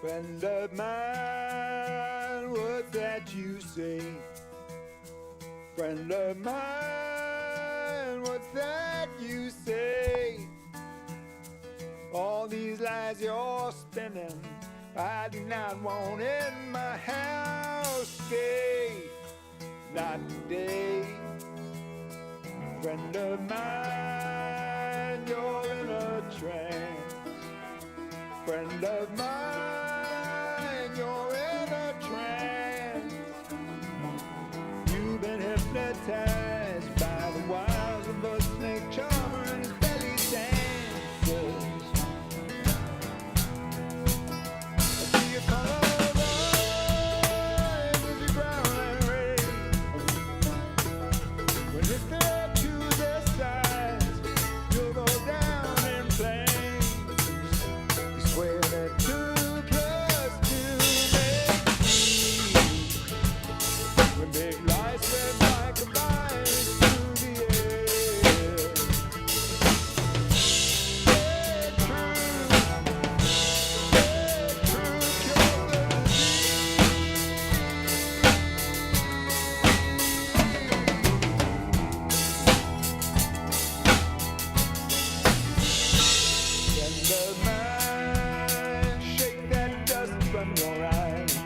Friend of mine, what's that you say? Friend of mine, what's that you say? All these lies you're spinning, I do not want in my house. Stay, not today. Friend of mine, you're in a trance. Friend of mine, you're in a trance. You've been hypnotized by the wiles of a snake charmer and his belly dances. I see your color rise as you growl and rage. When it's there to the sides, you'll go down in flames. You swear that too close to make me. When big lies spread like a virus through the air. Stay true, cure the Friend of mine, shake that dust from your eyes.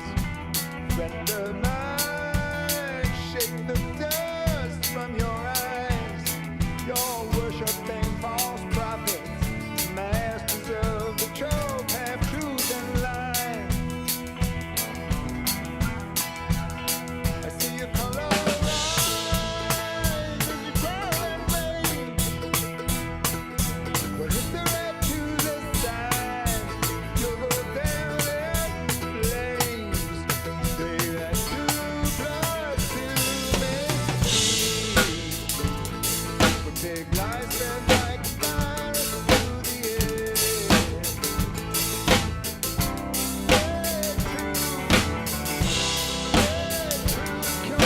Friend of mine, shake the dust from your eyes. You're worshiping false prophets, masters of the trope, half truth and lie. I see your color rise as you growl and rage. When it's the red to the side, you'll go down in flames. Stay that too close to me. When big lies spread like a virus through the air. Cure the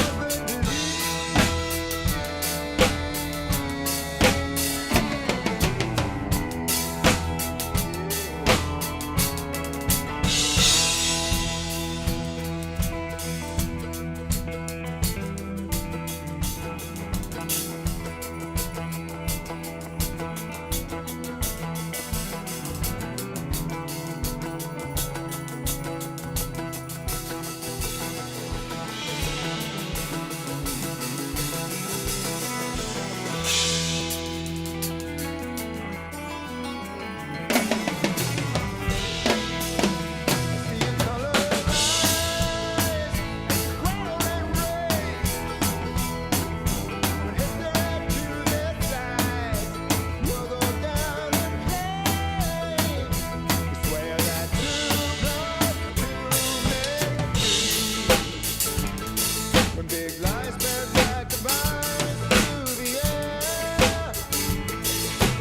When big lies spread like a virus through the air.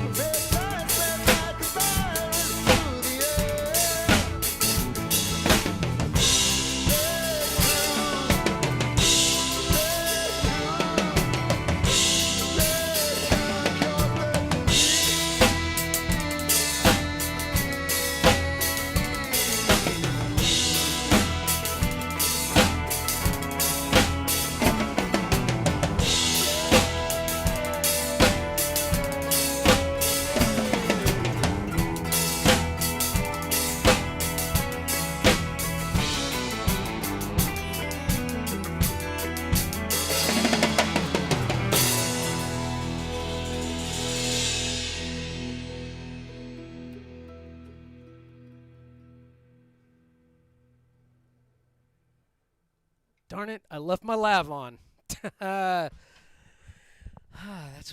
When big lies spread like a virus through the air. Darn it, I left my lav on. That's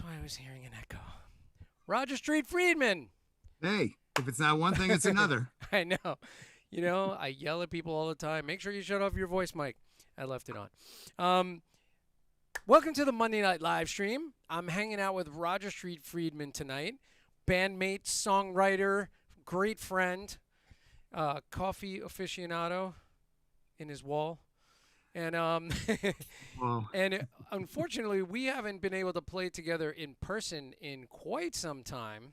why I was hearing an echo. Roger Street Friedman. Hey, if it's not one thing, it's another. I know. You know, I yell at people all the time. Make sure you shut off your voice mic. I left it on. Welcome to the Monday Night Live Stream. I'm hanging out with Roger Street Friedman tonight. Bandmate, songwriter, great friend, coffee aficionado in his wall. And Wow. and unfortunately, we haven't been able to play together in person in quite some time.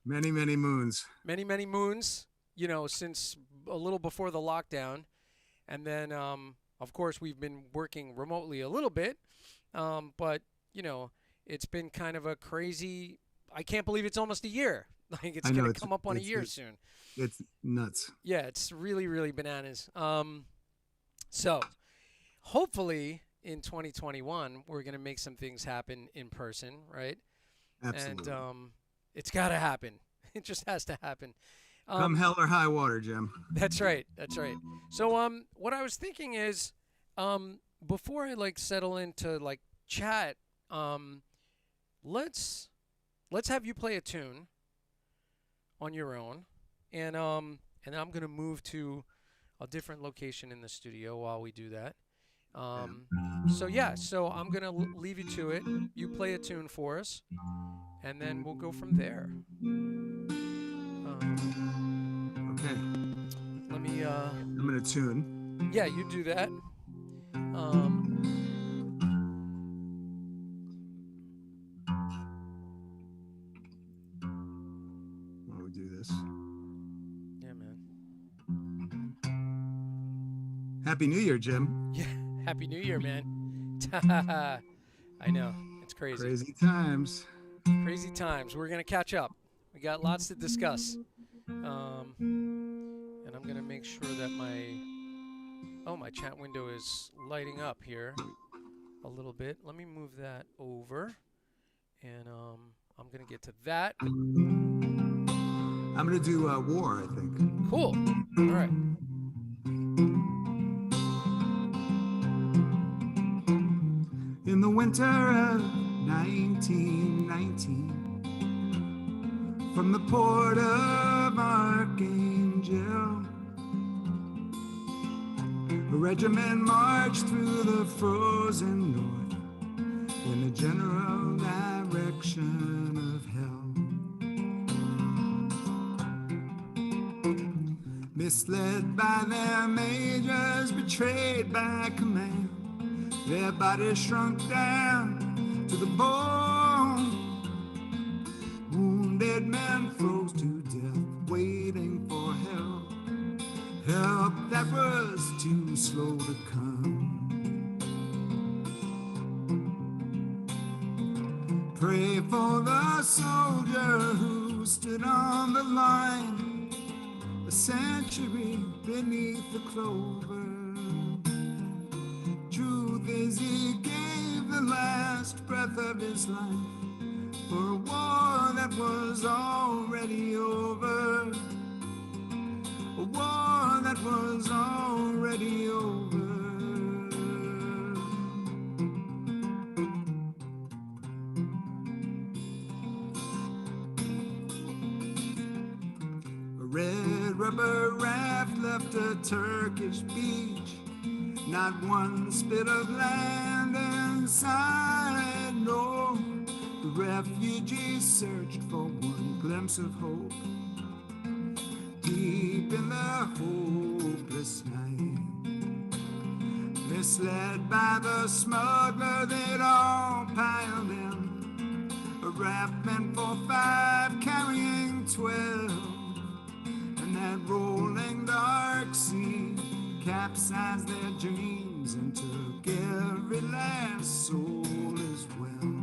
Many, many moons. Many, many moons. you know, since a little before the lockdown. And then, of course, we've been working remotely a little bit. But, you know, it's been kind of a crazy, I can't believe it's almost a year. Like it's I know going to come up on a year soon. It's nuts. Yeah, it's really, really bananas. So hopefully in 2021, we're going to make some things happen in person, right? Absolutely. And it's got to happen. It just has to happen. Come hell or high water, Jim. That's right. That's right. So what I was thinking is before I like settle into like chat, let's have you play a tune on your own, and I'm gonna move to a different location in the studio while we do that. So I'm gonna leave you to it. You play a tune for us, and then we'll go from there. Okay. Let me. I'm gonna tune. Yeah, you do that. While we do this. Yeah, man. Happy New Year, Jim. Yeah. Happy New Year, man. I know. It's crazy. Crazy times. Crazy times. We're going to catch up. We got lots to discuss. And I'm going to make sure that my chat window is lighting up here a little bit. Let me move that over. And I'm going to get to that. I'm going to do War, I think. Cool. All right. In the winter of 1919, from the port of Archangel, a regiment marched through the frozen north in the general direction of hell. Misled by their majors, betrayed by command, their bodies shrunk down to the bone. Wounded men froze to death, waiting for help. Help that was too slow to come. Pray for the soldier who stood on the line, a century beneath the clover. Truth is, he gave the last breath of his life for a war that was already over. A war that was already over. A red rubber raft left a Turkish beach. Not one spit of land inside, no. The refugees searched for one glimpse of hope deep in the hopeless night. Misled by the smuggler, they'd all piled in. A raft meant for 5, carrying 12. And that rolling dark sea capsized their dreams and took every last soul as well.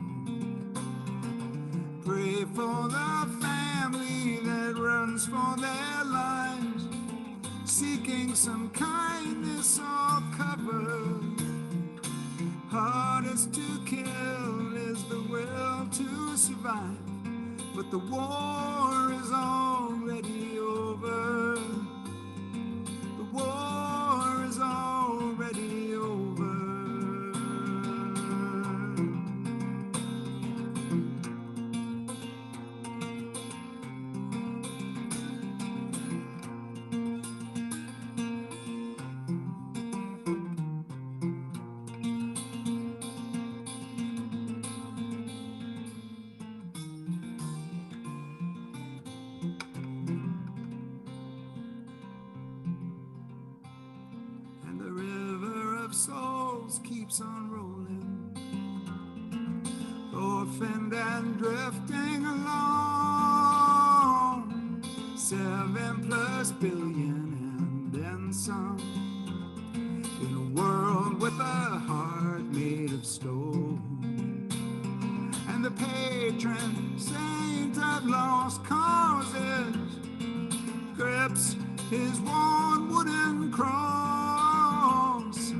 Pray for the family that runs for their lives, seeking some kindness or cover. Hardest to kill is the will to survive, but the war is already over. The war is already over. And the river of souls keeps on rolling, orphaned and drifting along. 7+ billion and then some. In a world with a heart made of stone, and the patron saint of lost causes grips his worn wooden cross,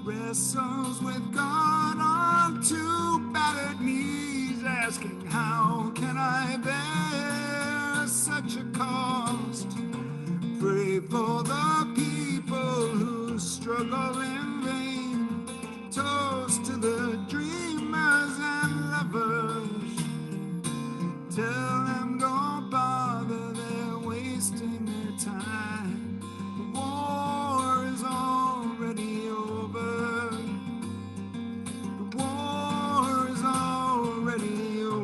wrestles with God on two battered knees, asking, how can I bear such a cost? Pray for the people who struggle in vain. Toast to the dreamers and lovers. Tell them don't bother, they're wasting their time. The war is already over. The war is already over.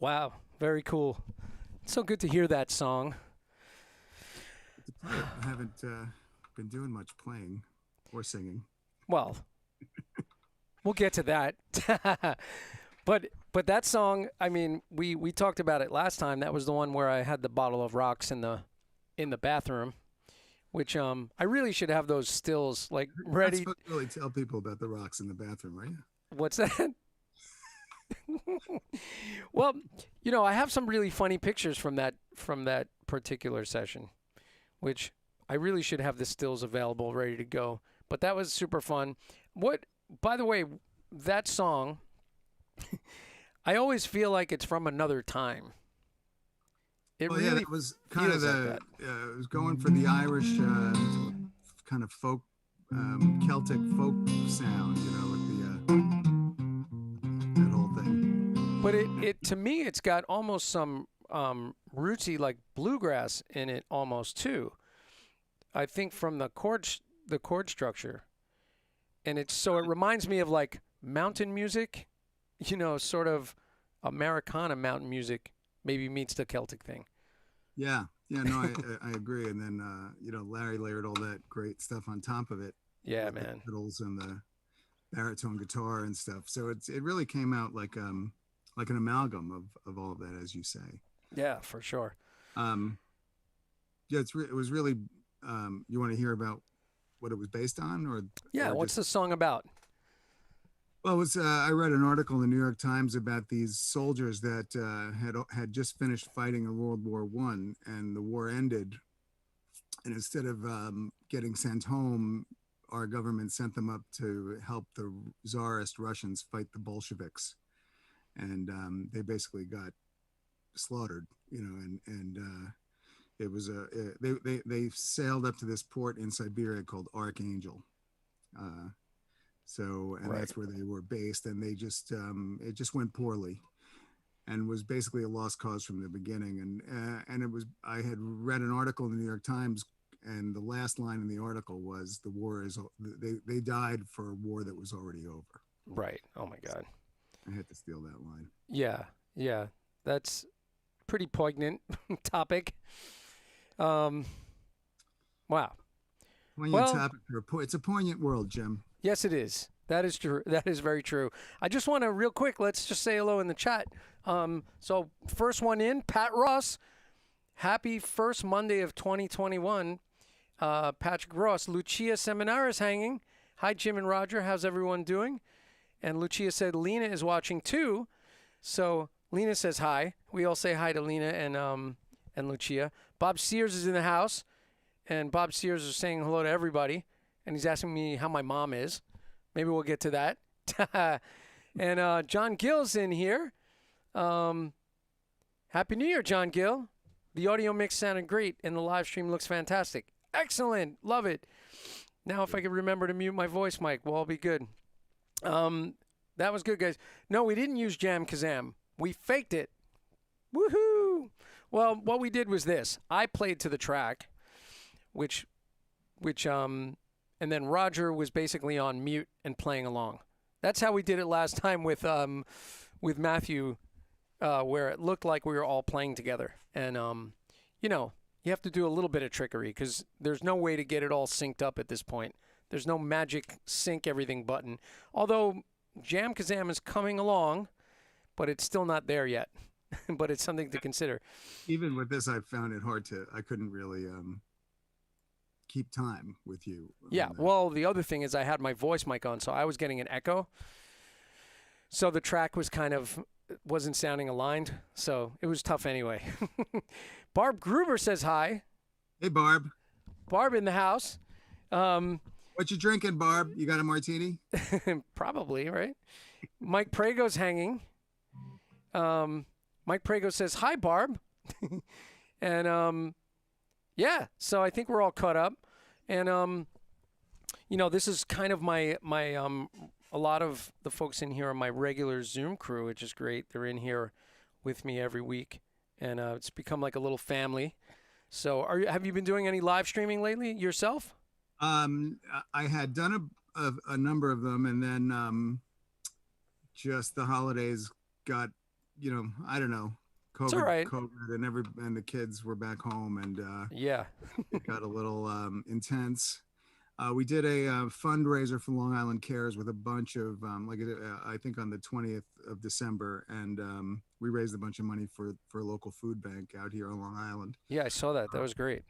Wow, very cool. So good to hear that song. I haven't been doing much playing or singing. Well, we'll get to that. But that song, I mean, we talked about it last time. That was the one where I had the bottle of rocks in the bathroom, which I really should have those stills like ready. You're not supposed to really tell people about the rocks in the bathroom, right? What's that? Well, you know, I have some really funny pictures from that particular session, which I really should have the stills available, ready to go. But that was super fun. By the way, that song, I always feel like it's from another time. It really it was kind of feels like it was going for the Irish kind of folk, Celtic folk sound, you know, with that whole thing. But it to me, it's got almost some rootsy, like bluegrass in it almost too. I think from the chord structure, and it reminds me of like mountain music, you know, sort of Americana mountain music, maybe meets the Celtic thing. Yeah, no, I agree. And then you know, Larry layered all that great stuff on top of it. Yeah, with man. The fiddles and the baritone guitar and stuff. So it really came out like an amalgam of all of that, as you say. Yeah, for sure. Yeah, it was really. You want to hear about what it was based on, or what's the song about? Well, I read an article in the New York Times about these soldiers that had just finished fighting in World War I, and the war ended. And instead of getting sent home, our government sent them up to help the Tsarist Russians fight the Bolsheviks, and they basically got slaughtered, you know. And it was they sailed up to this port in Siberia called Archangel. Right. That's where they were based, and they just it just went poorly, and was basically a lost cause from the beginning. And it was, I had read an article in the New York Times, and the last line in the article was, the war is, they died for a war that was already over. Right. Oh my God. I had to steal that line. Yeah, that's pretty poignant topic. Wow. Poignant topic. It's a poignant world, Jim. Yes, it is. That is true. That is very true. I just want to real quick, let's just say hello in the chat. So first one in, Pat Ross. Happy first Monday of 2021. Patrick Ross. Lucia Seminaris hanging. Hi, Jim and Roger. How's everyone doing? And Lucia said Lena is watching too. So Lena says hi. We all say hi to Lena and Lucia. Bob Sears is in the house. And Bob Sears is saying hello to everybody. And he's asking me how my mom is. Maybe we'll get to that. And John Gill's in here. Happy New Year, John Gill. The audio mix sounded great, and the live stream looks fantastic. Excellent. Love it. Now, if I could remember to mute my voice mic, we'll all be good. That was good, guys. No, we didn't use Jam Kazam. We faked it. Woohoo! Well, what we did was this. I played to the track, which, and then Roger was basically on mute and playing along. That's how we did it last time with Matthew, where it looked like we were all playing together. And, you know, you have to do a little bit of trickery because there's no way to get it all synced up at this point. There's no magic sync everything button. Although Jam Kazam is coming along, but it's still not there yet. But it's something to consider. Even with this, I found it hard I couldn't really keep time with you. Yeah, well, the other thing is I had my voice mic on, so I was getting an echo. So the track was wasn't sounding aligned, so it was tough anyway. Barb Gruber says hi. Hey, Barb. Barb in the house. What you drinking, Barb? You got a martini? Probably, right? Mike Prago's hanging. Mike Prago says, hi, Barb. And, yeah, so I think we're all caught up. And, you know, this is kind of my a lot of the folks in here are my regular Zoom crew, which is great. They're in here with me every week. And it's become like a little family. So have you been doing any live streaming lately yourself? I had done a number of them, and then just the holidays got, you know, I don't know, COVID, and the kids were back home, and yeah, it got a little intense. We did a fundraiser for Long Island Cares with a bunch of I think on the 20th of December, and we raised a bunch of money for a local food bank out here on Long Island. Yeah, I saw that. That was great.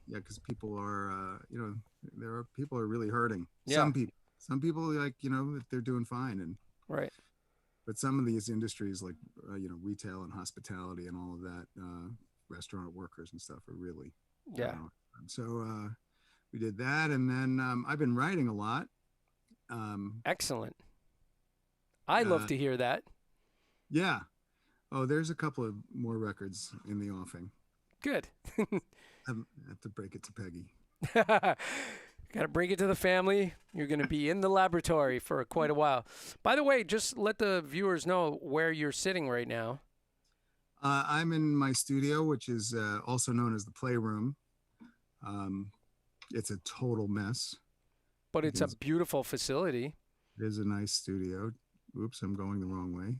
Yeah, because people are, you know, people are really hurting. Yeah. Some people like, you know, they're doing fine, and right. But some of these industries, like you know, retail and hospitality and all of that, restaurant workers and stuff, are really, yeah. So we did that, and then I've been writing a lot. Excellent. I love to hear that. Yeah. Oh, there's a couple of more records in the offing. Good. I have to break it to Peggy. Got to bring it to the family. You're going to be in the laboratory for quite a while. By the way, just let the viewers know where you're sitting right now. I'm in my studio, which is also known as the Playroom. It's a total mess. But it's a beautiful facility. It is a nice studio. Oops, I'm going the wrong way.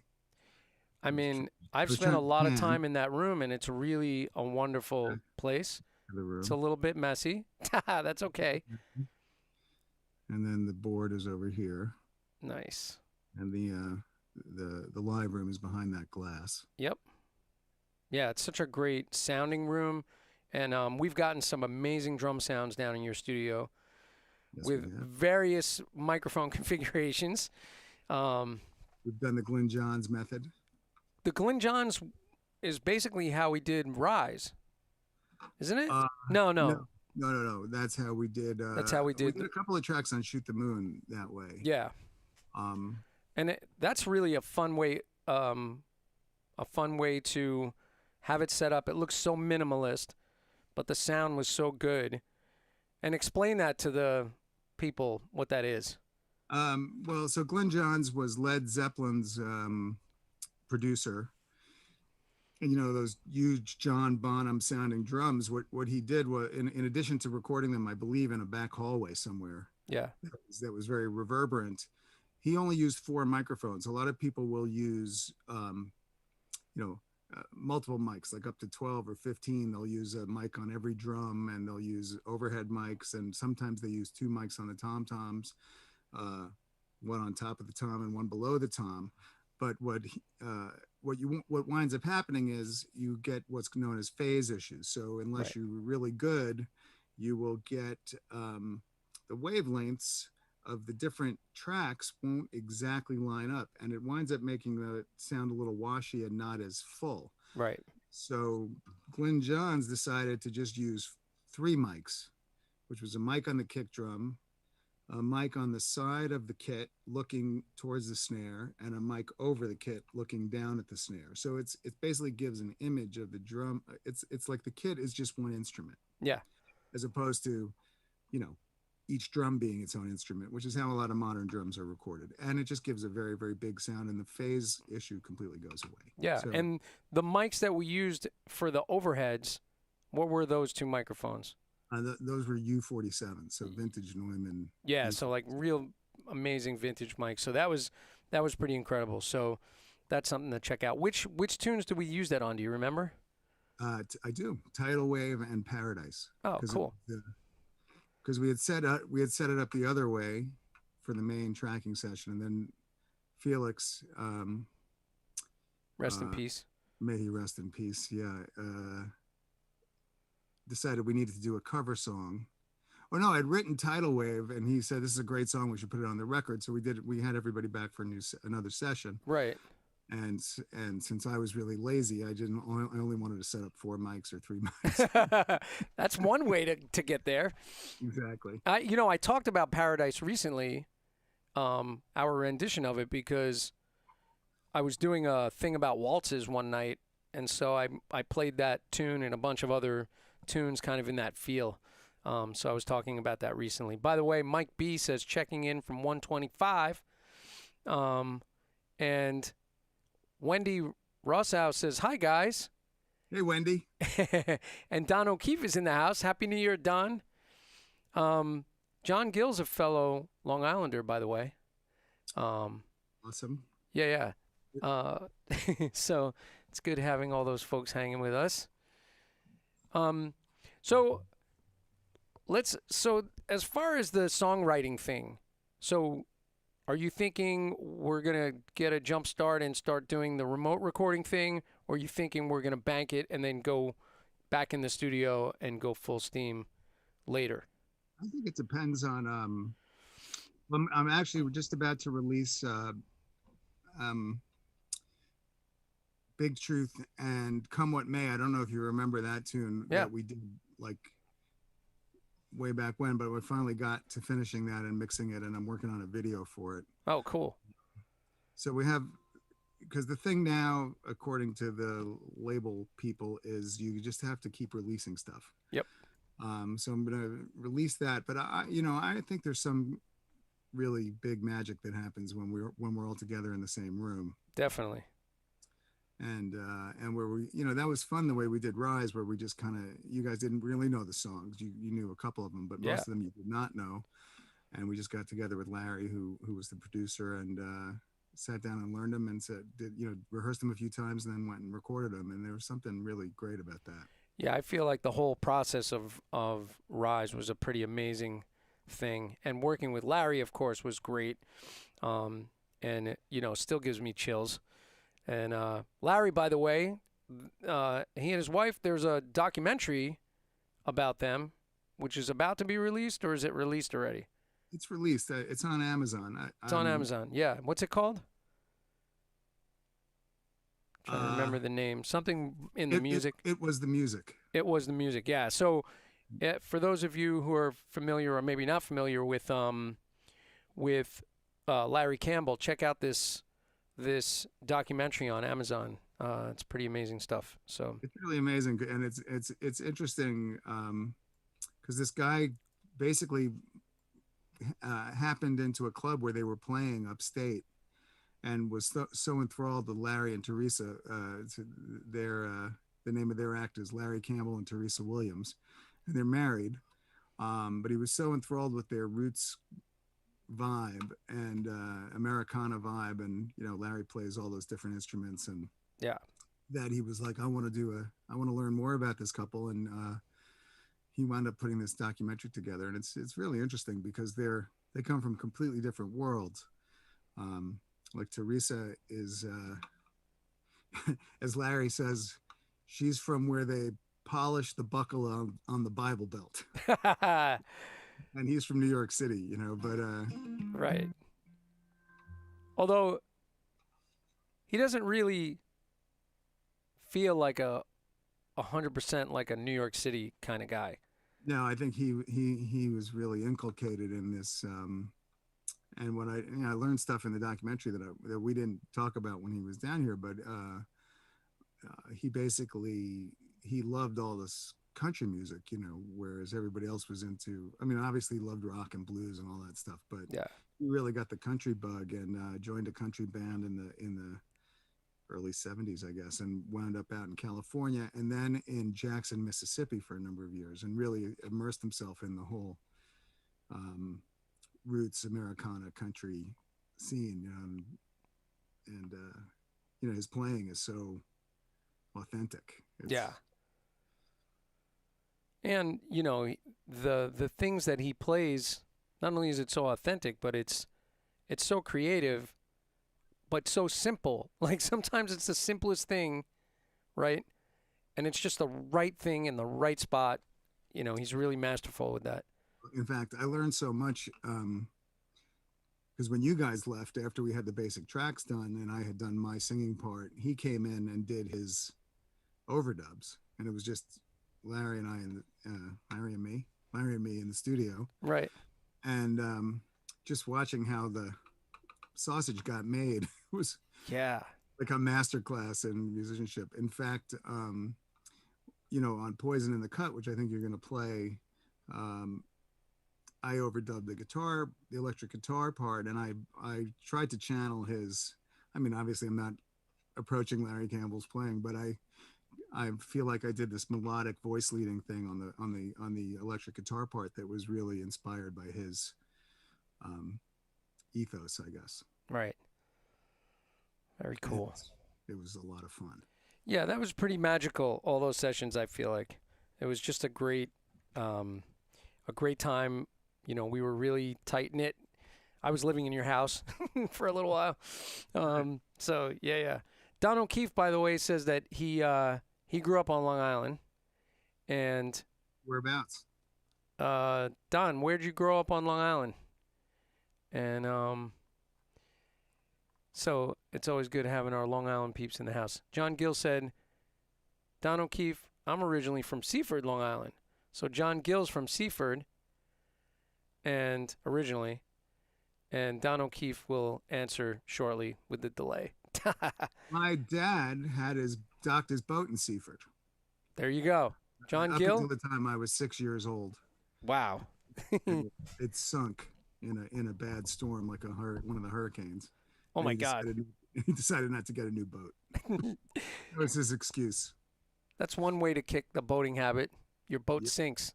I mean, I've spent a lot of time in that room, and it's really a wonderful place. It's a little bit messy. That's okay. And then the board is over here. Nice. And the live room is behind that glass. Yep. Yeah, it's such a great sounding room, and we've gotten some amazing drum sounds down in your studio with various microphone configurations. We've done the Glyn Johns method. The Glyn Johns is basically how we did Rise, isn't it? No. That's how we did. That's how we did. We did a couple of tracks on Shoot the Moon that way. Yeah. And that's really a fun way. A fun way to have it set up. It looks so minimalist, but the sound was so good. And explain that to the people what that is. Well, so Glyn Johns was Led Zeppelin's producer, and you know those huge John Bonham sounding drums. What he did was, in addition to recording them, I believe, in a back hallway somewhere. Yeah, that was very reverberant. He only used 4 microphones. A lot of people will use, multiple mics, like up to 12 or 15. They'll use a mic on every drum, and they'll use overhead mics, and sometimes they use 2 mics on the tom-toms, one on top of the tom and one below the tom. But what winds up happening is you get what's known as phase issues. So unless you're really good, you will get the wavelengths of the different tracks won't exactly line up, and it winds up making the sound a little washy and not as full. Right. So Glyn Johns decided to just use 3 mics, which was a mic on the kick drum, a mic on the side of the kit looking towards the snare, and a mic over the kit looking down at the snare. So it basically gives an image of the drum. It's like the kit is just one instrument. Yeah. As opposed to, each drum being its own instrument, which is how a lot of modern drums are recorded. And it just gives a very, very big sound, and the phase issue completely goes away. Yeah, So, and the mics that we used for the overheads, what were those two microphones? those were U47, so vintage Neumann. Yeah, so like real amazing vintage mics. So that was pretty incredible. So that's something to check out. Which tunes did we use that on? Do you remember? I do. Tidal Wave and Paradise. Oh, cool. Because we had set it up the other way for the main tracking session, and then Felix, rest in peace. May he rest in peace. Yeah, decided we needed to do a cover song. Oh no, I'd written Tidal Wave, and he said this is a great song. We should put it on the record. So we did. We had everybody back for another session. Right. And since I was really lazy, I only wanted to set up 4 mics or 3 mics. That's one way to get there. Exactly. I talked about Paradise recently, our rendition of it, because I was doing a thing about waltzes one night, and so I played that tune and a bunch of other tunes kind of in that feel. So I was talking about that recently. By the way, Mike B says checking in from 125, and Wendy Rosshouse says, hi, guys. Hey, Wendy. And Don O'Keefe is in the house. Happy New Year, Don. John Gill's a fellow Long Islander, by the way. Awesome. Yeah. So it's good having all those folks hanging with us. So as far as the songwriting thing, so are you thinking we're going to get a jump start and start doing the remote recording thing? Or are you thinking we're going to bank it and then go back in the studio and go full steam later? I think it depends on, I'm actually just about to release Big Truth and Come What May. I don't know if you remember that tune that we did like way back when, but we finally got to finishing that and mixing it, and I'm working on a video for it. Oh, cool. So we have, because the thing now, according to the label people, is you just have to keep releasing stuff. Yep. So I'm going to release that, but I think there's some really big magic that happens when we're all together in the same room. Definitely. And where we, that was fun the way we did Rise, where we just kind of, you guys didn't really know the songs. You knew a couple of them, but most of them you did not know. And we just got together with Larry, who was the producer, and sat down and learned them and rehearsed them a few times, and then went and recorded them. And there was something really great about that. Yeah, I feel like the whole process of Rise was a pretty amazing thing. And working with Larry, of course, was great. And it, still gives me chills. And Larry, by the way, he and his wife, there's a documentary about them, which is about to be released, or is it released already? It's released. It's on Amazon. It's on Amazon. Yeah. What's it called? I'm trying to remember the name. Something in the music. It was the music. It was the music. Yeah. So, for those of you who are familiar or maybe not familiar with Larry Campbell, check out this documentary on Amazon. It's pretty amazing stuff. So it's really amazing, and it's interesting because this guy basically happened into a club where they were playing upstate, and was so enthralled with Larry and Teresa. The name of their act is Larry Campbell and Teresa Williams, and they're married. But he was so enthralled with their roots vibe and Americana vibe, and Larry plays all those different instruments, and that he was like, I want to learn more about this couple, and he wound up putting this documentary together, and it's really interesting because they come from completely different worlds. Like Teresa is as Larry says, she's from where they polish the buckle on the Bible Belt. And he's from New York City, but right. Although he doesn't really feel like 100% like a New York City kind of guy. No, I think he was really inculcated in this. And when I learned stuff in the documentary that we didn't talk about when he was down here, but he loved all this country music, you know, whereas everybody else was into, I mean, obviously loved rock and blues and all that stuff, but Yeah. he really got the country bug and joined a country band in the early 70s, I guess, and wound up out in California and then in Jackson, Mississippi for a number of years and really immersed himself in the whole roots Americana country scene. And you know, his playing is so authentic. Yeah. And, you know, the things that he plays, not only is it so authentic, but it's so creative, but so simple. Like sometimes it's the simplest thing, right? And it's just the right thing in the right spot. You know, he's really masterful with that. In fact, I learned so much because when you guys left after we had the basic tracks done and I had done my singing part, he came in and did his overdubs, and it was just Larry and I and Larry and me in the studio, Right. and just watching how the sausage got made was Yeah. like a masterclass in musicianship. In fact, you know, on Poison in the Cut, which I think you're going to play, I overdubbed the electric guitar part, and I tried to channel his. I mean, obviously, I'm not approaching Larry Campbell's playing, but I feel like I did this melodic voice leading thing on the electric guitar part that was really inspired by his ethos, I guess. Right. Very cool. It was a lot of fun. Yeah, that was pretty magical. All those sessions, I feel like it was just a great time. You know, we were really tight knit. I was living in your house for a little while. So yeah. Don O'Keefe, by the way, says that he grew up on Long Island. And Whereabouts? Don, where'd you grow up on Long Island? And so it's always good having our Long Island peeps in the house. John Gill said, Don O'Keefe, I'm originally from Seaford, Long Island. So John Gill's from Seaford, and originally, and Don O'Keefe will answer shortly with the delay. My dad docked his boat in Seaford. There you go. John Gill? Up until the time I was 6 years old. Wow. It sunk in a bad storm, like one of the hurricanes. Oh my God. He decided not to get a new boat. That was his excuse. That's one way to kick the boating habit. Your boat sinks.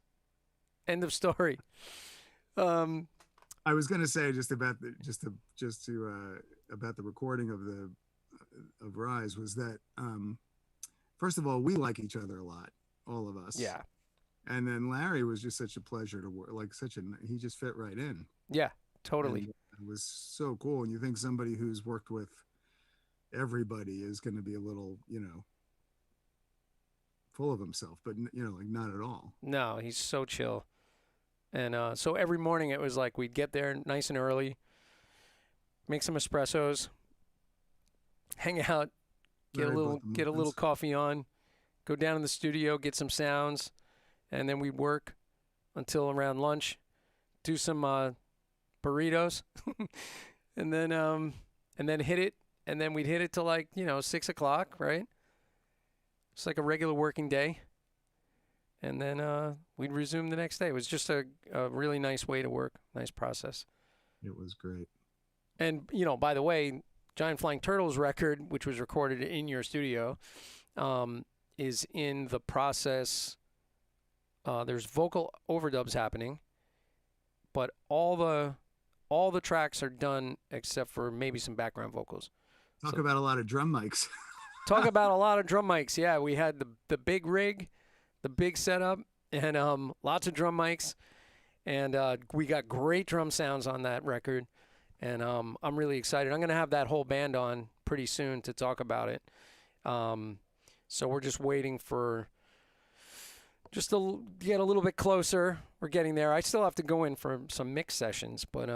End of story. I was going to say about the recording of Rise was that first of all, we like each other a lot, all of us. Yeah. And then Larry was just such a pleasure to work. He just fit right in. Yeah, totally. And it was so cool. And you think somebody who's worked with everybody is going to be a little, you know, full of himself, but you know, like not at all. No, he's so chill. And so every morning it was like we'd get there nice and early, make some espressos, hang out, get a little coffee on, go down in the studio, get some sounds, and then we'd work until around lunch, do some burritos, and then hit it, and then we'd hit it till 6 o'clock, right? It's like a regular working day. And then we'd resume the next day. It was just a really nice way to work, nice process. It was great. And, by the way, Giant Flying Turtles record, which was recorded in your studio, is in the process. There's vocal overdubs happening, but all the tracks are done except for maybe some background vocals. Talk about a lot of drum mics. Talk about a lot of drum mics. Yeah, we had the big rig, the big setup, and lots of drum mics, and we got great drum sounds on that record, and I'm really excited. I'm going to have that whole band on pretty soon to talk about it. So we're just waiting for just to get a little bit closer. We're getting there. I still have to go in for some mix sessions, but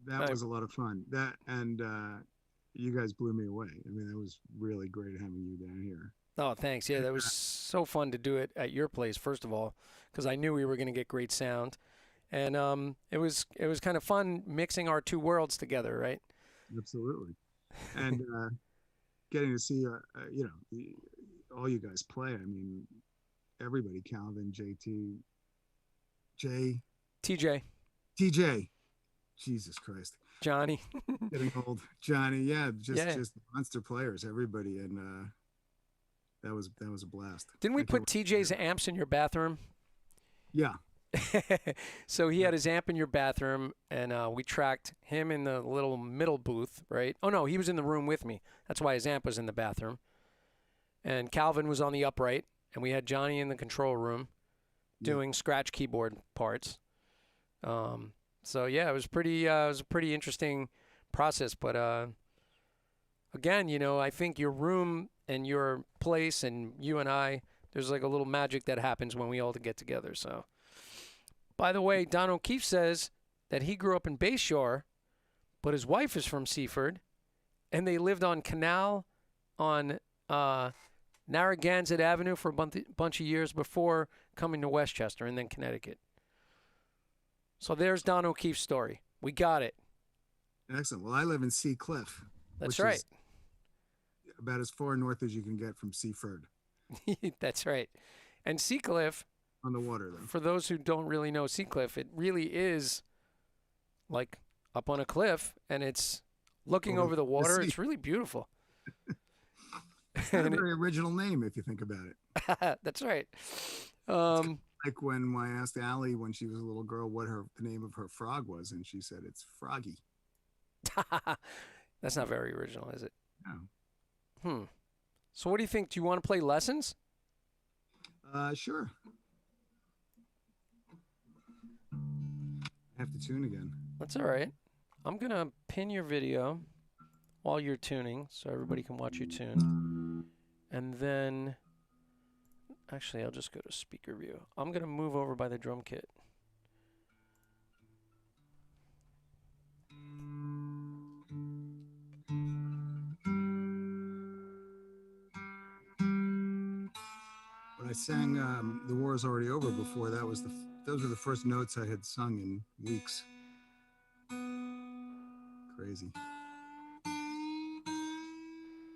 that was a lot of fun. That and you guys blew me away. I mean, it was really great having you down here. Oh, thanks. Yeah, that was so fun to do it at your place, first of all, because I knew we were going to get great sound. And it was kind of fun mixing our two worlds together, right? Absolutely. And getting to see, all you guys play. I mean, everybody, Calvin, JT, Jay, TJ, TJ. Jesus Christ. Johnny. Getting old. Johnny, yeah, Yeah. just monster players, everybody. And that was a blast. Didn't we I can't put TJ's amps in your bathroom? Yeah. So he had his amp in your bathroom, and we tracked him in the little middle booth, right? Oh, no, he was in the room with me. That's why his amp was in the bathroom. And Calvin was on the upright, and we had Johnny in the control room doing scratch keyboard parts. So, yeah, it was a pretty interesting process. But, again, you know, I think your room and your place and you and I, there's like a little magic that happens when we all get together, so... By the way, Don O'Keefe says that he grew up in Bayshore, but his wife is from Seaford, and they lived on Canal on Narragansett Avenue for a bunch of years before coming to Westchester and then Connecticut. So there's Don O'Keefe's story. We got it. Excellent. Well, I live in Sea Cliff. That's right. About as far north as you can get from Seaford. That's right. And Sea Cliff, on the water, though. for those who don't really know Sea Cliff, it really is like up on a cliff, and it's looking over the water. It's really beautiful. It's not a very original name if you think about it. That's right. Like when I asked Allie when she was a little girl what the name of her frog was, and she said it's Froggy. That's not very original, is it? No. So what do you think? Do you want to play lessons? Sure. I have to tune again. That's all right. I'm going to pin your video while you're tuning so everybody can watch you tune. And then, actually, I'll just go to speaker view. I'm going to move over by the drum kit. When I sang "The War Is Already Over" before, those were the first notes I had sung in weeks. Crazy.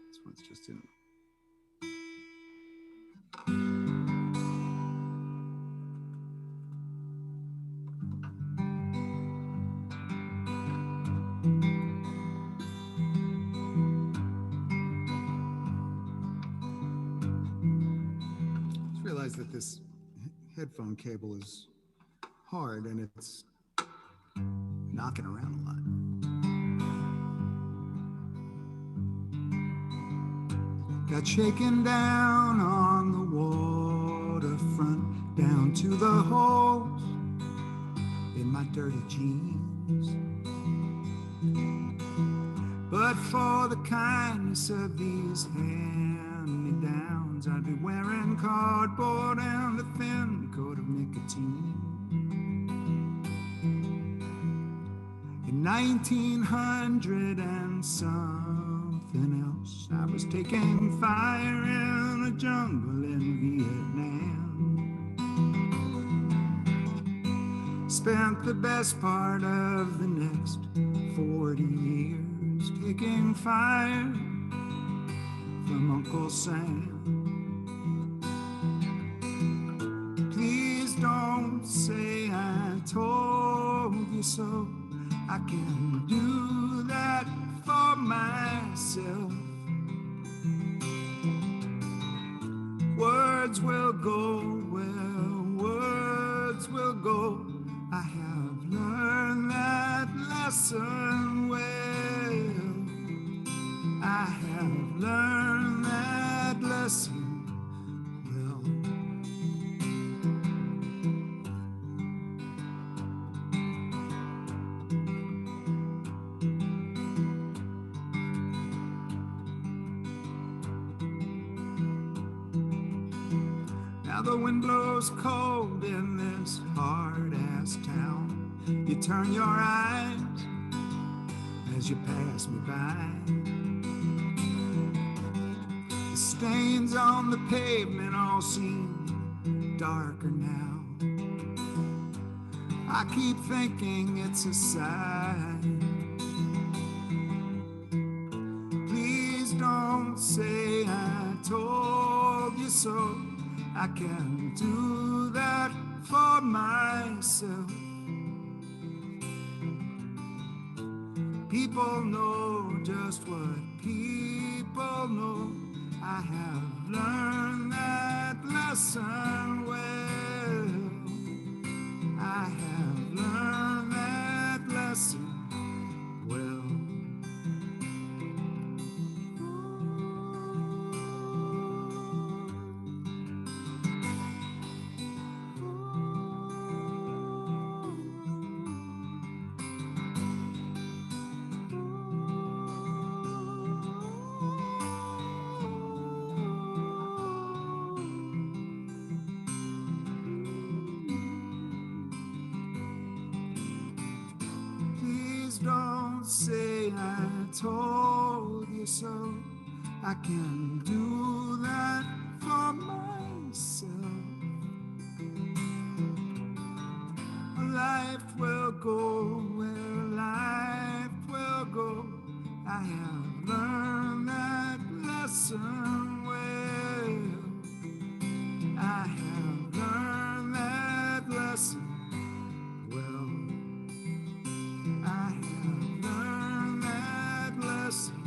This one's just in. That this headphone cable is hard and it's knocking around a lot. Got shaken down on the waterfront, down to the holes in my dirty jeans. But for the kindness of these hand-me-downs, I'd be wearing cardboard and a thin coat of nicotine. In 1900 and something else, I was taking fire in a jungle in Vietnam. Spent the best part of the next 40 years taking fire from Uncle Sam. Please don't say I told you so. I can do that for myself. Words will go where words will go. I have learned that lesson well. I have learned that lesson well. Now the wind blows cold in this hard-ass town. You turn your eyes as you pass me by. The stains on the pavement all seem darker now. I keep thinking it's a sign. Please don't say I told you so. I can do that for myself. People know just what people know. I have learned that lesson well. I have learned that lesson well. Please don't say I told you so. I can do that for myself. Life will go where life will go. I have learned that lesson well. I have learned that lesson well. I have learned that lesson.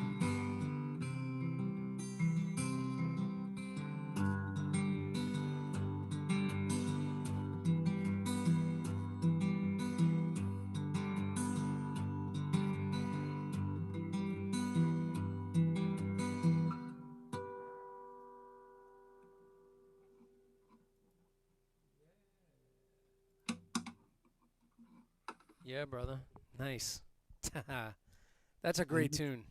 Yeah, brother. Nice. That's a great tune.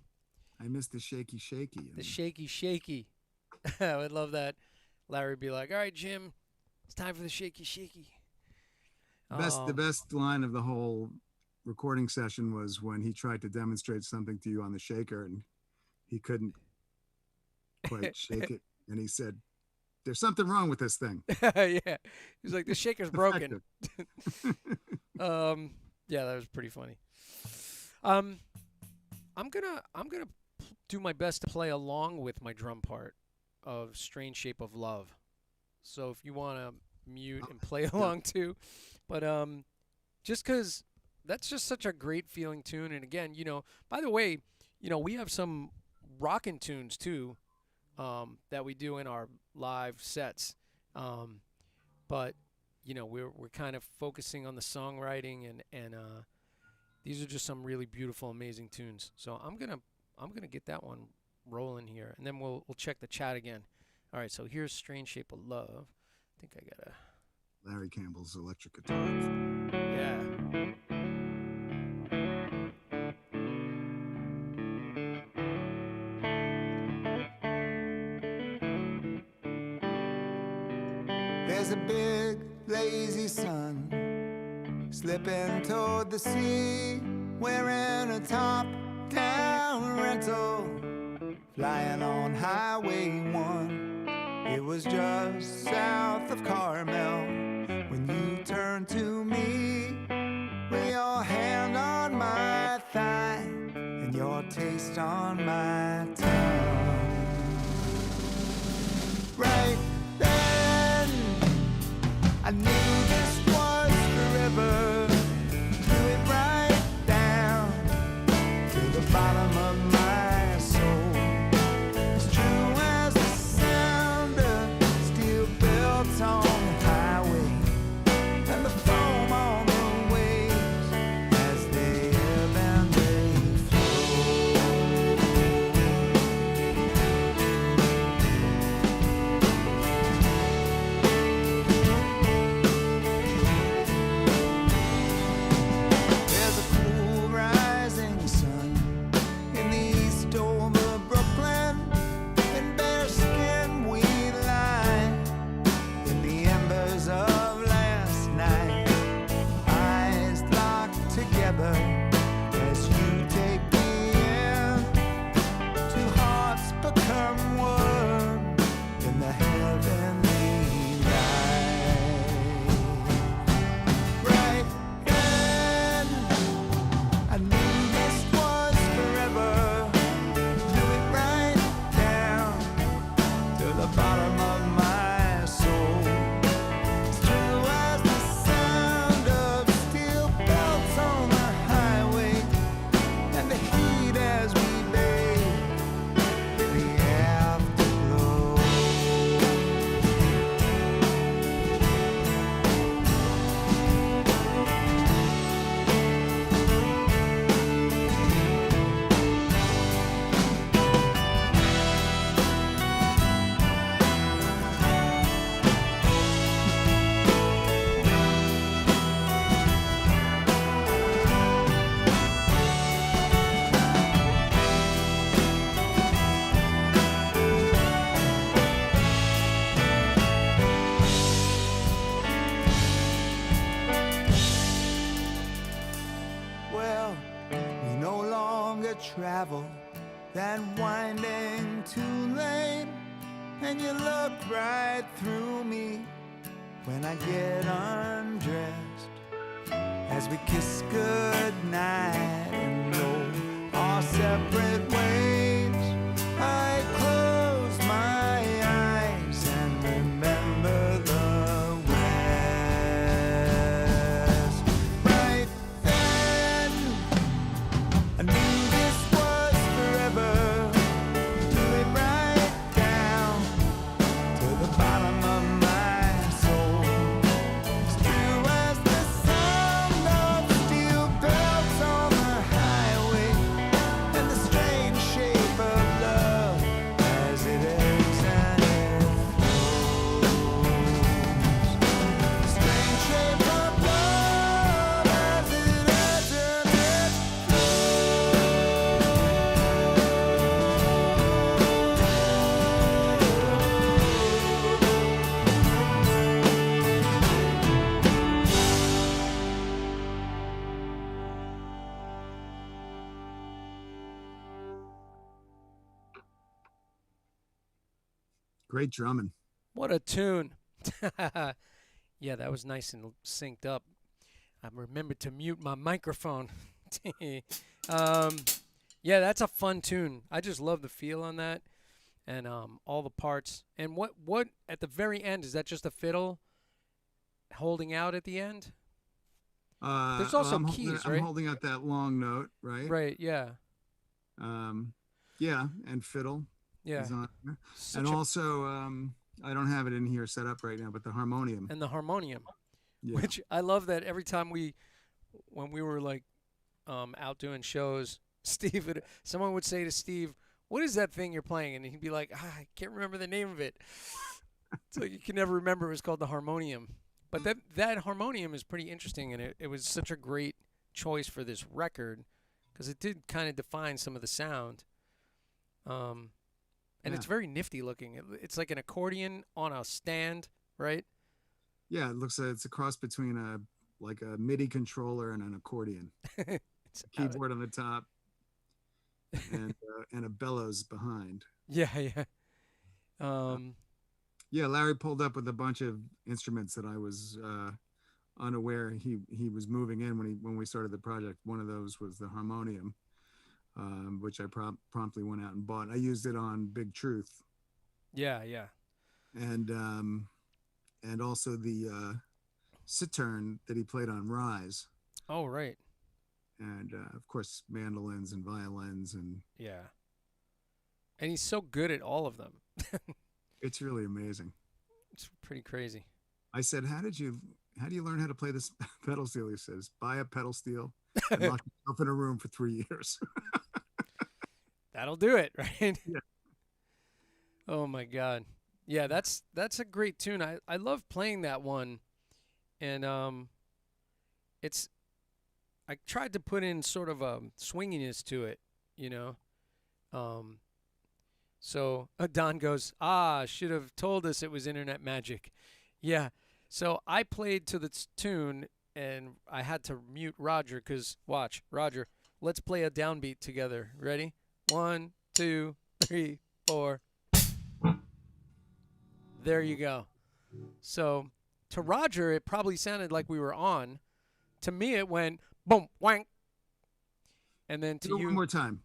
I missed the shaky shaky. The shaky shaky. I would love that. Larry would be like, all right, Jim, it's time for the shaky shaky. The best line of the whole recording session was when he tried to demonstrate something to you on the shaker and he couldn't quite shake it. And he said, there's something wrong with this thing. Yeah. He's like, the shaker's broken. Yeah, that was pretty funny. I'm gonna do my best to play along with my drum part of Strange Shape of Love. So if you want to mute and play along too, but just because that's just such a great feeling tune. And again, by the way, we have some rockin' tunes too that we do in our live sets. But we're kind of focusing on the songwriting and these are just some really beautiful, amazing tunes. So I'm gonna get that one rolling here, and then we'll check the chat again. All right, so here's Strange Shape of Love. I think I gotta. Larry Campbell's electric guitar. Yeah. There's a big lazy sun slipping toward the sea, wearing a top-down rental, flying on Highway 1. It was just south of Carmel when you turned to me with your hand on my thigh and your taste on my tongue. Right then, I knew this was forever. Knew it right down to the bottom of my soul. As true as the sound of steel belts on the highway and the foam on the waves as they ebb and they flow. There's a cool rising sun in the east over Brooklyn. In bare skin we lie in the embers of last night. Eyes locked together as you take me in. Two hearts become one in the heavenly light. Right then, I knew this was forever. Knew it right down to the bottom of my soul. well. We no longer travel that winding two-lane, and you look right through me when I get undressed, as we kiss goodnight and go our separate ways. I close my eyes and remember the West. Right then, I knew this was forever. Do it right down to the bottom of my soul. As true as the sound of steel belts on the highway, and the strange shape of love as it ebbs and it flows. The strange shape of love as it ebbs and it Great drumming. What a tune. Yeah, that was nice and synced up. I remembered to mute my microphone. Yeah, that's a fun tune. I just love the feel on that, and all the parts. And what at the very end, is that just a fiddle holding out at the end? There's also I'm keys, I'm right? holding out that long note, right? Right, yeah. Yeah, and fiddle Yeah. is on there. Such And a- also, I don't have it in here set up right now, but the harmonium. and the harmonium, Yeah. which I love that every time when we were like out doing shows, someone would say to Steve, "What is that thing you're playing?" And he'd be like, "I can't remember the name of it." So you can never remember. It was called the harmonium. But that harmonium is pretty interesting, and it was such a great choice for this record because it did kind of define some of the sound. And Yeah. it's very nifty looking. It's like an accordion on a stand, right? Yeah, it looks like it's a cross between a MIDI controller and an accordion. It's, Keyboard on the top, and a bellows behind. yeah, yeah. Yeah, Larry pulled up with a bunch of instruments that I was unaware he was moving in when we started the project. One of those was the harmonium, which I promptly went out and bought. I used it on Big Truth, Yeah, yeah. and also the cittern that he played on Rise, Oh, right. and of course mandolins and violins, and Yeah. And he's so good at all of them. it's really amazing. It's pretty crazy. I said, how do you learn how to play this pedal steel? He says, buy a pedal steel and lock yourself in a room for 3 years. That'll do it, right? Yeah. Oh my God. Yeah, that's a great tune. I love playing that one. And I tried to put in sort of a swinginess to it, you know. So Don goes, should have told us it was internet magic. Yeah. So I played to the tune, and I had to mute Roger because, watch, Roger, let's play a downbeat together. Ready? 1, 2, 3, 4. There you go. So to Roger, it probably sounded like we were on. To me, it went boom, wank. And then to Do it you, one more time.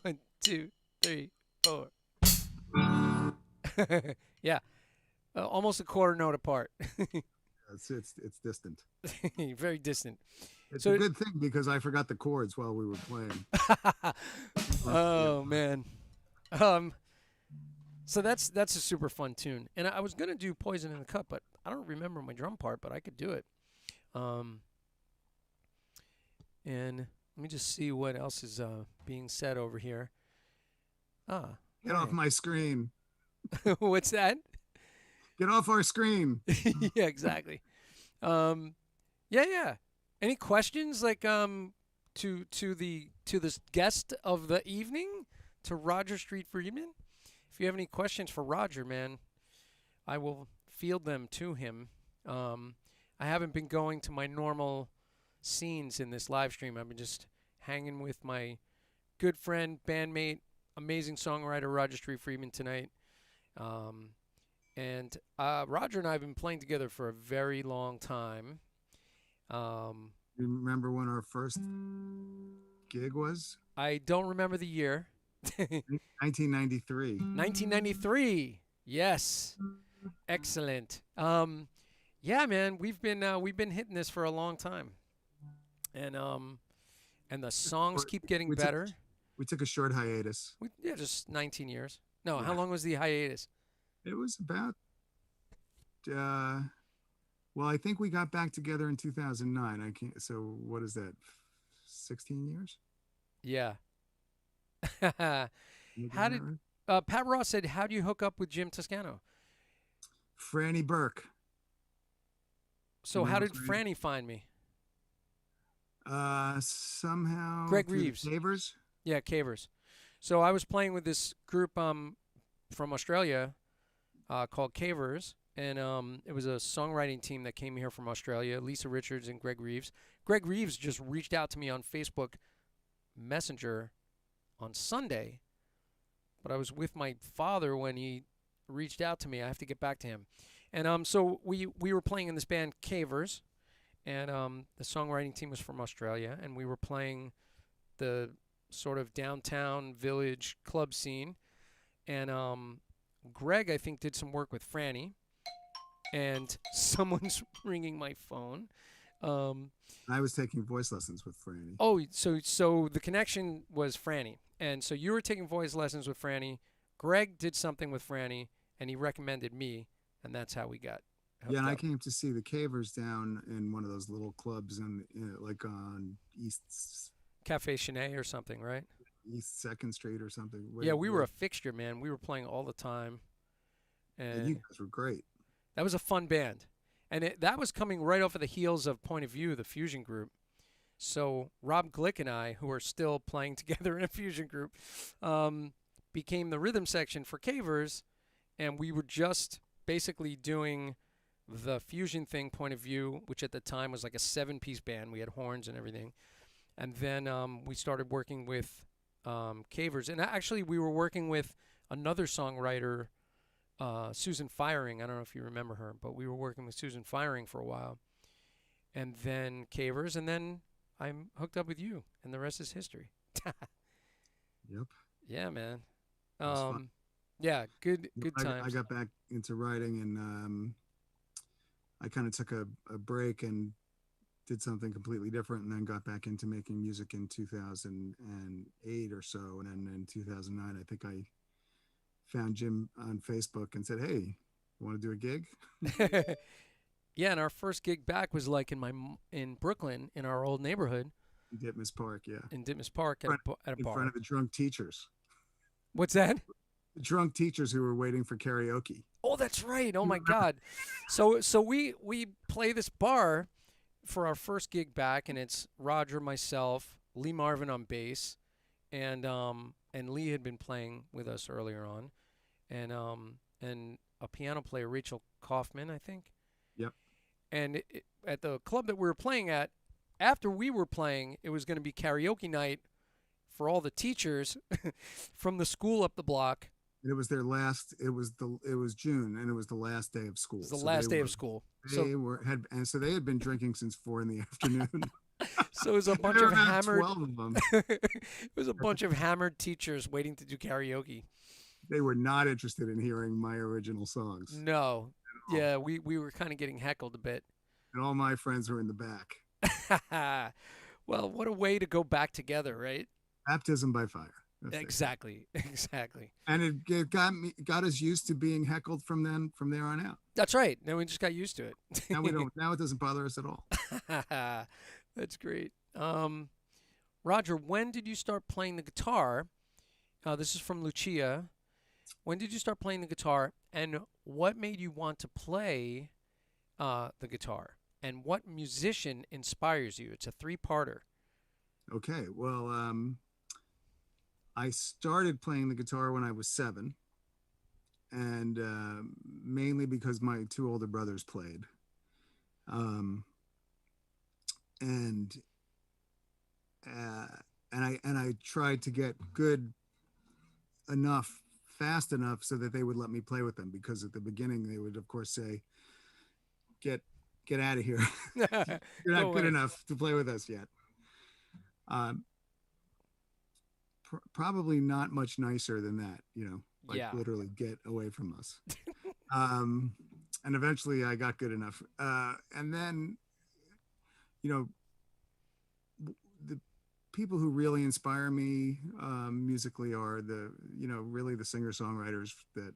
1, 2, 3, 4. Yeah, almost a quarter note apart. It's distant. Very distant. It's So a good thing because I forgot the chords while we were playing. Oh man. So that's a super fun tune, and I was gonna do Poison in the Cup, but I don't remember my drum part, but I could do it. And let me just see what else is being said over here. Get off my screen. What's that? Get off our screen. Yeah, exactly. Yeah. Any questions like to this guest of the evening, to Roger Street Friedman? If you have any questions for Roger, man, I will field them to him. I haven't been going to my normal scenes in this live stream. I've been just hanging with my good friend, bandmate, amazing songwriter Roger Street Friedman tonight. And Roger and I have been playing together for a very long time. You remember when our first gig was? I don't remember the year. 1993. 1993. Yes. Excellent. Yeah, man, we've been hitting this for a long time. And the songs keep getting better. We took a short hiatus. Yeah, just 19 years. No, how long was the hiatus? It was about well, I think we got back together in 2009. So what is that? 16 years? Yeah. How did Pat Ross said, how do you hook up with Jim Toscano? Franny Burke. So how did Franny find me? Somehow Greg Reeves. Cavers? Yeah, Cavers. So I was playing with this group from Australia called Cavers, and it was a songwriting team that came here from Australia, Lisa Richards and Greg Reeves. Greg Reeves just reached out to me on Facebook Messenger on Sunday, but I was with my father when he reached out to me. I have to get back to him. And so we were playing in this band Cavers, and the songwriting team was from Australia, and we were playing the sort of downtown village club scene. And Greg, I think, did some work with Franny, and someone's ringing my phone. I was taking voice lessons with Franny. Oh, so the connection was Franny. And so you were taking voice lessons with Franny. Greg did something with Franny, and he recommended me, and that's how we got hooked and I up. came to see the Cavers down in one of those little clubs like on East Cafe Chenet or something, right? East 2nd Street or something. Yeah, we were a fixture, man. We were playing all the time. And you guys were great. That was a fun band. And that was coming right off of the heels of Point of View, the fusion group. So Rob Glick and I, who are still playing together in a fusion group, became the rhythm section for Cavers, and we were just basically doing the fusion thing, Point of View, which at the time was like a 7-piece band. We had horns and everything. And then we started working with Cavers. And actually, we were working with another songwriter, Susan Firing. I don't know if you remember her, but we were working with Susan Firing for a while. And then Cavers, and then I'm hooked up with you, and the rest is history. Yep. Yeah, man. Fun. Yeah, good times. I got back into writing, and I kind of took a break and did something completely different, and then got back into making music in 2008 or so. And then in 2009, I think I found Jim on Facebook and said, "Hey, you want to do a gig?" Yeah, and our first gig back was like in Brooklyn, in our old neighborhood. In Ditmas Park, yeah. In Ditmas Park at a bar. In front of the drunk teachers. What's that? The drunk teachers who were waiting for karaoke. Oh, that's right. Oh my God. So we play this bar for our first gig back, and it's Roger, myself, Lee Marvin on bass, and Lee had been playing with us earlier on, and a piano player, Rachel Kaufman, I think. Yep. And at the club that we were playing at, after we were playing, it was going to be karaoke night for all the teachers from the school up the block. And it was their last. It was June, and it was the last day of school. It was the last day of school. So they had been drinking since 4 p.m. So it was a bunch of hammered. 12 of them. It was a bunch of hammered teachers waiting to do karaoke. They were not interested in hearing my original songs. No. Yeah, we were kind of getting heckled a bit. And all my friends were in the back. Well, what a way to go back together, right? Baptism by fire. Exactly. And it got us used to being heckled from there on out. That's right. Then we just got used to it. Now it doesn't bother us at all. That's great. Roger, when did you start playing the guitar? This is from Lucia. When did you start playing the guitar, and what made you want to play the guitar? And what musician inspires you? It's a 3-parter. Okay. Well, I started playing the guitar when I was 7, and mainly because my 2 older brothers played. and I tried to get good enough fast enough so that they would let me play with them, because at the beginning they would of course say, get out of here. You're not good enough to play with us yet. Probably not much nicer than that, like Yeah. literally get away from us. And eventually I got good enough. And then, the people who really inspire me musically are really the singer-songwriters that,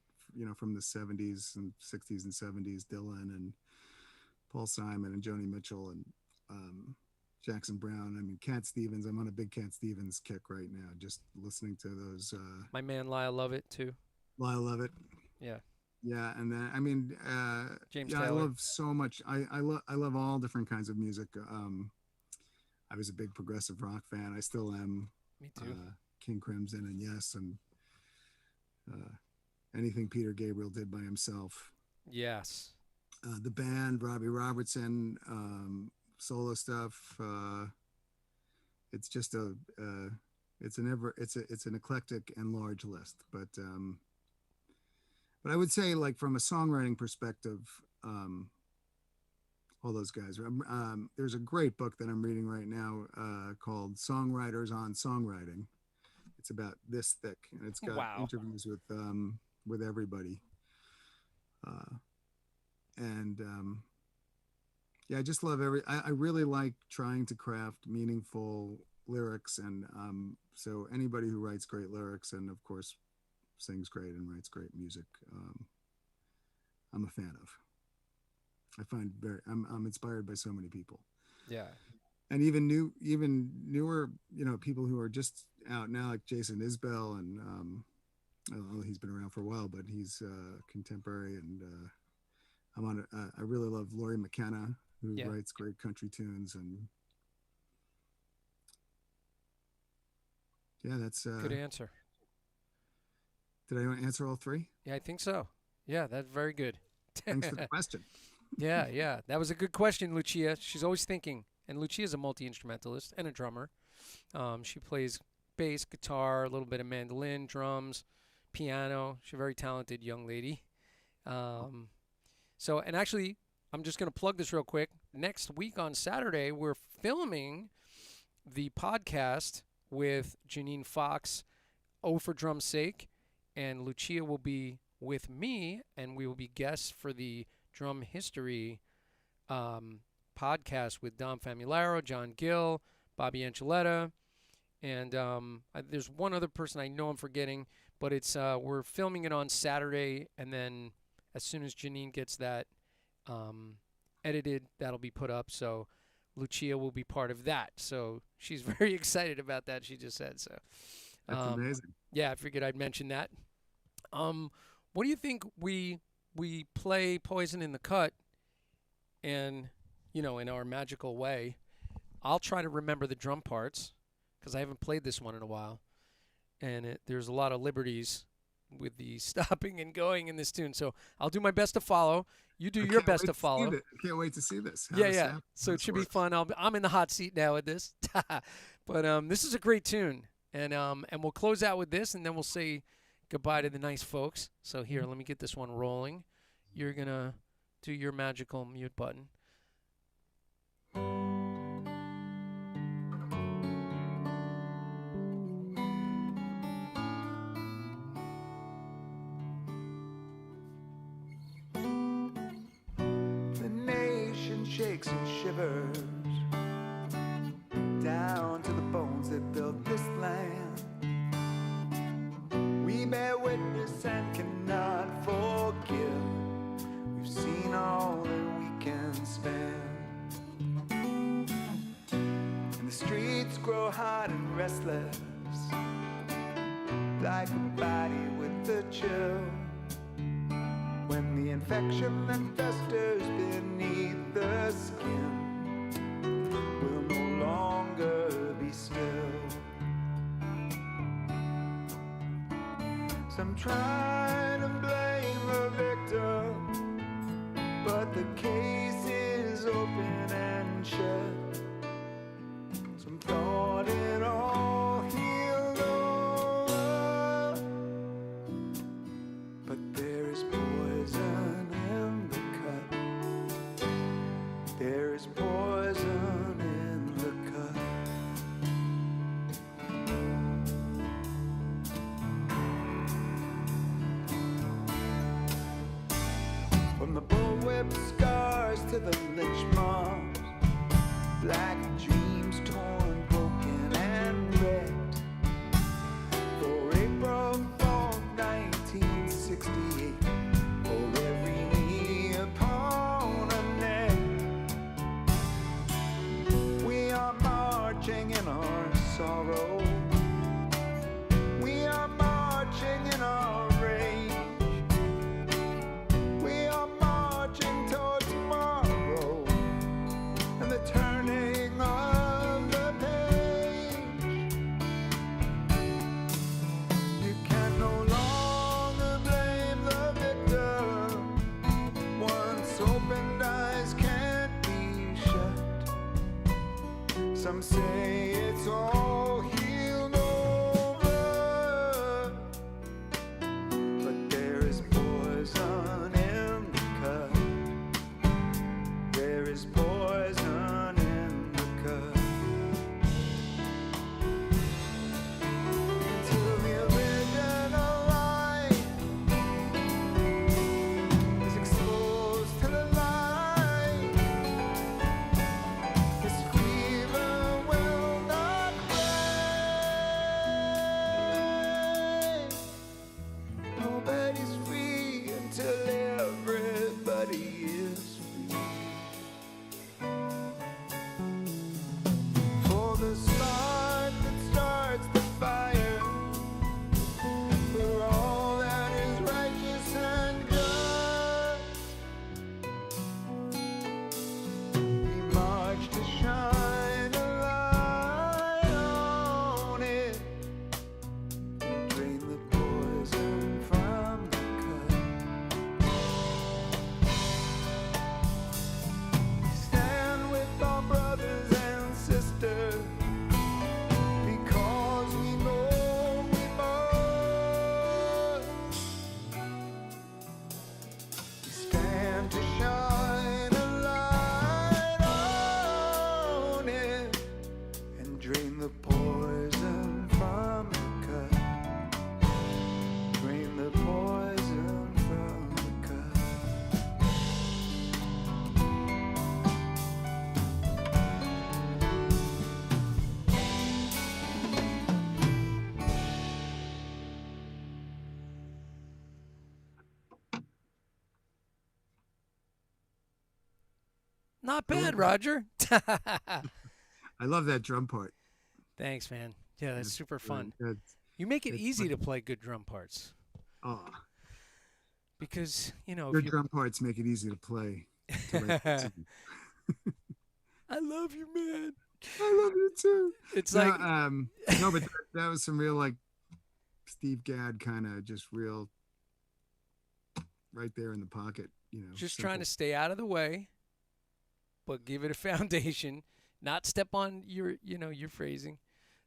from the 70s and 60s and 70s, Dylan and Paul Simon and Joni Mitchell and Jackson Browne. I mean, Cat Stevens. I'm on a big Cat Stevens kick right now, just listening to those. My man Lyle Lovett too. Lyle Lovett. Yeah. Yeah, and then I mean, James I Taylor. love so much. I love all different kinds of music. I was a big progressive rock fan. I still am. Me too. King Crimson and Yes, and anything Peter Gabriel did by himself. Yes. The band, Robbie Robertson, solo stuff. It's just it's an eclectic and large list. But I would say, like, from a songwriting perspective, all those guys. There's a great book that I'm reading right now called Songwriters on Songwriting. It's about this thick, and it's got interviews with everybody. I just love I really like trying to craft meaningful lyrics, and so anybody who writes great lyrics and of course sings great and writes great music, I'm a fan of. I find I'm inspired by so many people. Yeah. And even newer, people who are just out now, like Jason Isbell, and he's been around for a while, but he's contemporary, and I really love Laurie McKenna, who writes great country tunes, and that's good answer. Did I answer all three? Yeah, I think so. Yeah, that's very good. Thanks for the question. Yeah. That was a good question, Lucia. She's always thinking. And Lucia's a multi-instrumentalist and a drummer. She plays bass, guitar, a little bit of mandolin, drums, piano. She's a very talented young lady. So, and actually, I'm just going to plug this real quick. Next week on Saturday, we're filming the podcast with Janine Fox, Oh for Drum's Sake, and Lucia will be with me, and we will be guests for the Drum History podcast with Dom Famularo, John Gill, Bobby Angeletta, and there's one other person I know I'm forgetting, but it's we're filming it on Saturday, and then as soon as Janine gets that edited, that'll be put up. So Lucia will be part of that. So she's very excited about that. She just said so. That's amazing. Yeah, I figured I'd mention that. What do you think we play Poison in the Cut, and in our magical way? I'll try to remember the drum parts because I haven't played this one in a while, and there's a lot of liberties with the stopping and going in this tune. So I'll do my best to follow. You do your best to follow. I can't wait to see this. Yeah. So it should be fun. I'm in the hot seat now with this. But this is a great tune, and we'll close out with this, and then we'll say goodbye to the nice folks. So here, let me get this one rolling. You're gonna do your magical mute button. The nation shakes and shivers down to the bones that built this land. We bear witness and cannot forgive. We've seen all that we can spend. And the streets grow hot and restless, like a body with a chill. When the infection that festers beneath the skin will no longer be still. Some try to blame the victim, but the case is open and shut. to the lynch mobs, black dreams torn, broken and wrecked. For April 4th, 1968, for every knee upon a neck, we are marching in our sorrow. We are marching in our rage. We are marching toward tomorrow and the turning of the page. You can no longer blame the victim. Once opened eyes can't be shut. Some say it's all healed over, but there is poison in the cut. There is poison in the cut. Until the original light is exposed to the light, this fever will not break. Nobody's free until everybody is free. For the spark that starts the fire, for all that is righteous and just, we march to shine a light on it, drain the poison from the cut. Stand with our brothers and sisters, because we know we must. We stand to shine a light on it and drain the poison from the cut. Drain the poison from the cut. Not bad, Roger. I love that drum part. Thanks, man. Yeah, that's super fun. That's, You make it it's easy to fun. play good drum parts oh, because, you know, if good you, drum parts make it easy to play. To write the tune. I love you, man. I love you too. It's No, like, no, but that was some real like Steve Gadd kind of just real right there in the pocket. You know, just simple. trying to stay out of the way, but give it a foundation, not step on your, you know, your phrasing.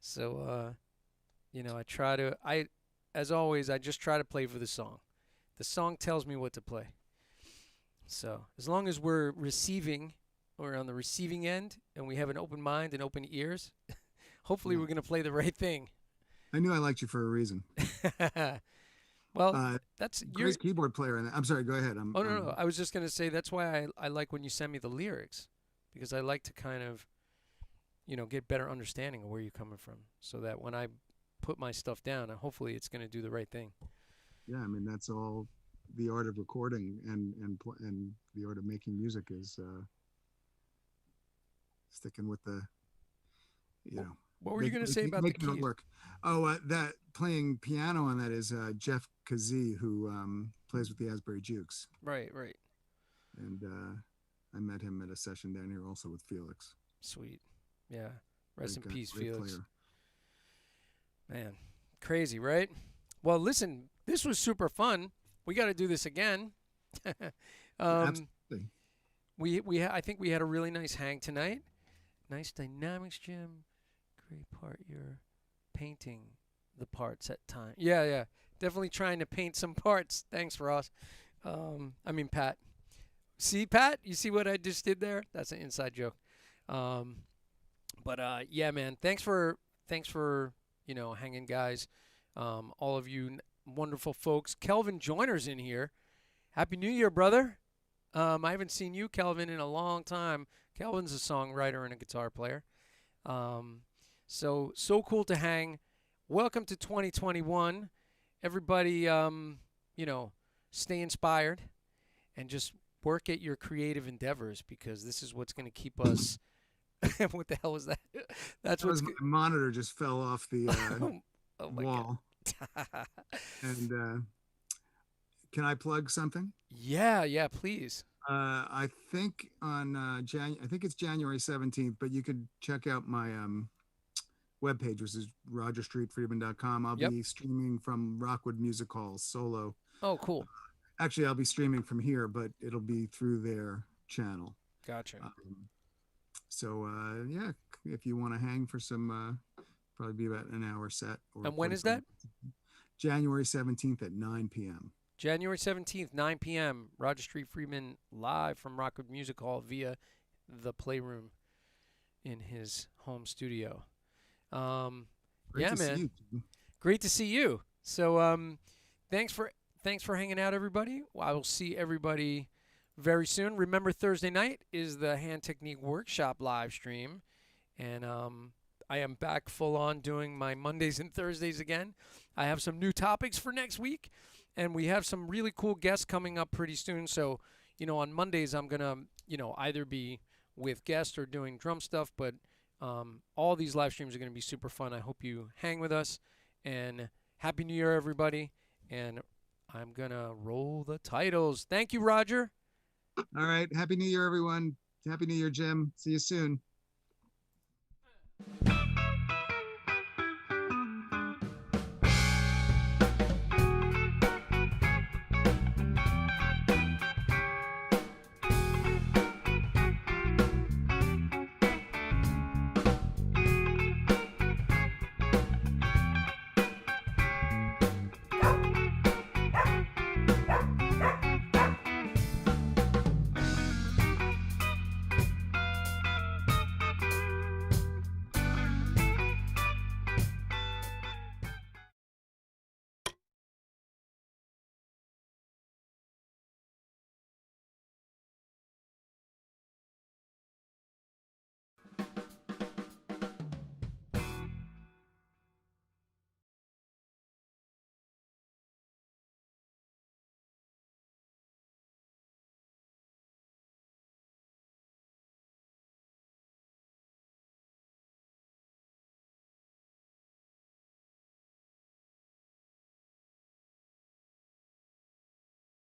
So, you know, as always, I just try to play for the song. The song tells me what to play. So as long as we're receiving or on the receiving end and we have an open mind and open ears, hopefully Yeah. we're going to play the right thing. I knew I liked you for a reason. Well, that's your. Great keyboard player. And I'm sorry. Go ahead. Oh no. I was just going to say that's why I like when you send me the lyrics, because I like to kind of, you know, get better understanding of where you're coming from, so that when I put my stuff down, hopefully it's going to do the right thing. Yeah, I mean that's all. The art of recording and the art of making music is sticking with the, you know. What were you going to say about the making it keys? work? Oh, that playing piano on that is Jeff Kazee, who plays with the Asbury Jukes, Right. and I met him at a session down here also with Felix. Sweet. Yeah. Rest in Great guy, peace, great Felix. player. Man, crazy, right? Well, listen, this was super fun. We got to do this again. Absolutely. I think we had a really nice hang tonight. Nice dynamics, Jim. Great part. You're painting the parts at time. Yeah. Definitely trying to paint some parts. Thanks, Ross. Pat. See, Pat? You see what I just did there? That's an inside joke. Yeah, man. Thanks for hanging, guys. All of you wonderful folks. Kelvin Joyner's in here. Happy New Year, brother. I haven't seen you, Kelvin, in a long time. Kelvin's a songwriter and a guitar player. So cool to hang. Welcome to 2021. Everybody, stay inspired and just work at your creative endeavors because this is what's going to keep us. What the hell is that? That's what's my monitor just fell off the oh my wall. God. And can I plug something? Yeah, please. I think on I think it's January 17th, but you could check out my webpage, which is rogerstreetfriedman.com. I'll be streaming from Rockwood Music Hall solo. Oh, cool. Actually, I'll be streaming from here, but it'll be through their channel. Gotcha. Yeah, if you want to hang for some, probably be about an hour set. And when is that? January 17th at 9 p.m. January 17th, 9 p.m. Roger Street Friedman live from Rockwood Music Hall via the Playroom in his home studio. Great to man. see you. Great to see you. So thanks for hanging out, everybody. I will see everybody very soon. Remember, Thursday night is the Hand Technique Workshop live stream. And I am back full on doing my Mondays and Thursdays again. I have some new topics for next week. And we have some really cool guests coming up pretty soon. So, on Mondays, I'm going to, either be with guests or doing drum stuff. But all these live streams are going to be super fun. I hope you hang with us. And Happy New Year, everybody. And I'm going to roll the titles. Thank you, Roger. All right. Happy New Year, everyone. Happy New Year, Jim. See you soon.